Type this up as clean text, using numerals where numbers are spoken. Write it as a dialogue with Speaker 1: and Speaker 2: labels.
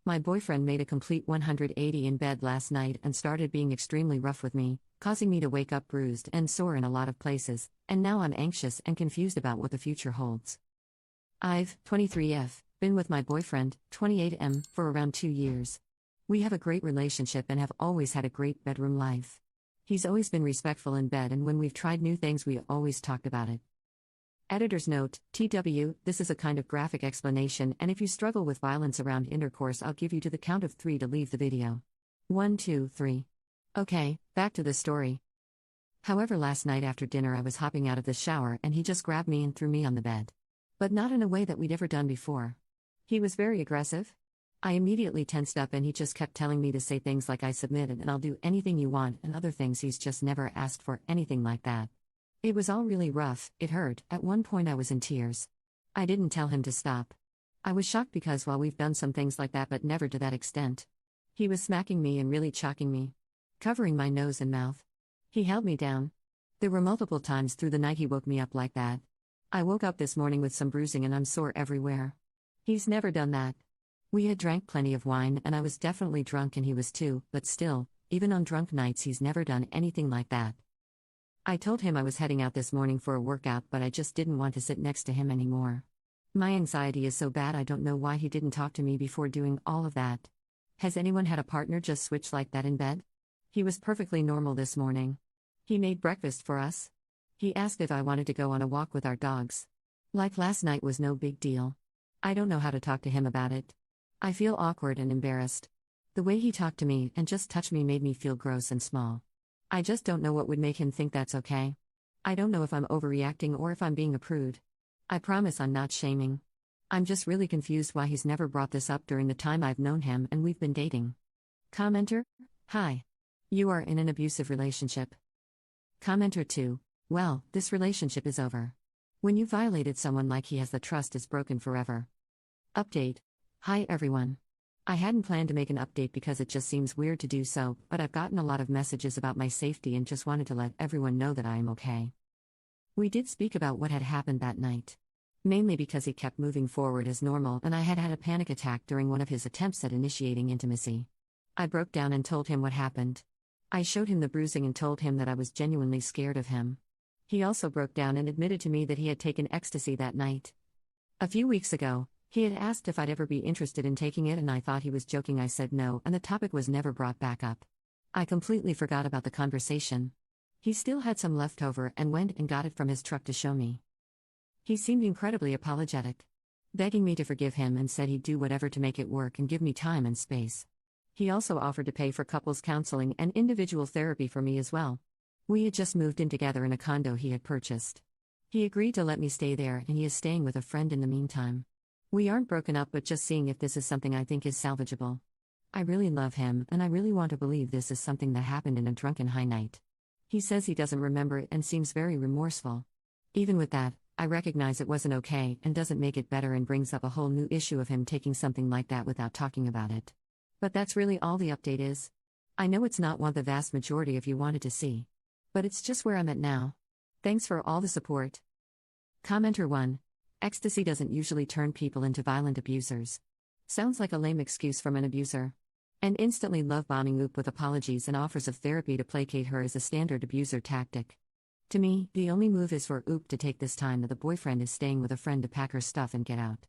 Speaker 1: My boyfriend made a complete 180 in bed last night and started being extremely rough with me, causing me to wake up bruised and sore in a lot of places, and now I'm anxious and confused about what the future holds. I've, 23F, been with my boyfriend, 28M, for around 2 years. We have a great relationship and have always had a great bedroom life. He's always been respectful in bed, and when we've tried new things, we always talked about it. Editor's note: TW, this is a kind of graphic explanation, and if you struggle with violence around intercourse, I'll give you to the count of 3 to leave the video. 1, 2, 3. Okay, back to the story. However, last night after dinner, I was hopping out of the shower and he just grabbed me and threw me on the bed. But not in a way that we'd ever done before. He was very aggressive. I immediately tensed up and he just kept telling me to say things like "I submitted and I'll do anything you want," and other things he's just never asked for, anything like that. It was all really rough, it hurt, at one point I was in tears. I didn't tell him to stop. I was shocked because, well, we've done some things like that but never to that extent. He was smacking me and really choking me. Covering my nose and mouth. He held me down. There were multiple times through the night he woke me up like that. I woke up this morning with some bruising and I'm sore everywhere. He's never done that. We had drank plenty of wine and I was definitely drunk and he was too, but still, even on drunk nights he's never done anything like that. I told him I was heading out this morning for a workout, but I just didn't want to sit next to him anymore. My anxiety is so bad, I don't know why he didn't talk to me before doing all of that. Has anyone had a partner just switch like that in bed? He was perfectly normal this morning. He made breakfast for us. He asked if I wanted to go on a walk with our dogs. Like last night was no big deal. I don't know how to talk to him about it. I feel awkward and embarrassed. The way he talked to me and just touched me made me feel gross and small. I just don't know what would make him think that's okay. I don't know if I'm overreacting or if I'm being a prude. I promise I'm not shaming. I'm just really confused why he's never brought this up during the time I've known him and we've been dating. Commenter: Hi. You are in an abusive relationship. Commenter 2: Well, this relationship is over. When you violated someone like he has, the trust is broken forever. Update: Hi everyone. I hadn't planned to make an update because it just seems weird to do so, but I've gotten a lot of messages about my safety and just wanted to let everyone know that I am okay. We did speak about what had happened that night. Mainly because he kept moving forward as normal and I had had a panic attack during one of his attempts at initiating intimacy. I broke down and told him what happened. I showed him the bruising and told him that I was genuinely scared of him. He also broke down and admitted to me that he had taken ecstasy that night. A few weeks ago, he had asked if I'd ever be interested in taking it and I thought he was joking. I said no, and the topic was never brought back up. I completely forgot about the conversation. He still had some left over and went and got it from his truck to show me. He seemed incredibly apologetic, begging me to forgive him, and said he'd do whatever to make it work and give me time and space. He also offered to pay for couples counseling and individual therapy for me as well. We had just moved in together in a condo he had purchased. He agreed to let me stay there and he is staying with a friend in the meantime. We aren't broken up, but just seeing if this is something I think is salvageable. I really love him and I really want to believe this is something that happened in a drunken high night. He says he doesn't remember it and seems very remorseful. Even with that, I recognize it wasn't okay and doesn't make it better and brings up a whole new issue of him taking something like that without talking about it. But that's really all the update is. I know it's not what the vast majority of you wanted to see. But it's just where I'm at now. Thanks for all the support. Commenter 1: Ecstasy doesn't usually turn people into violent abusers. Sounds like a lame excuse from an abuser. And instantly love-bombing Oop with apologies and offers of therapy to placate her is a standard abuser tactic. To me, the only move is for Oop to take this time that the boyfriend is staying with a friend to pack her stuff and get out.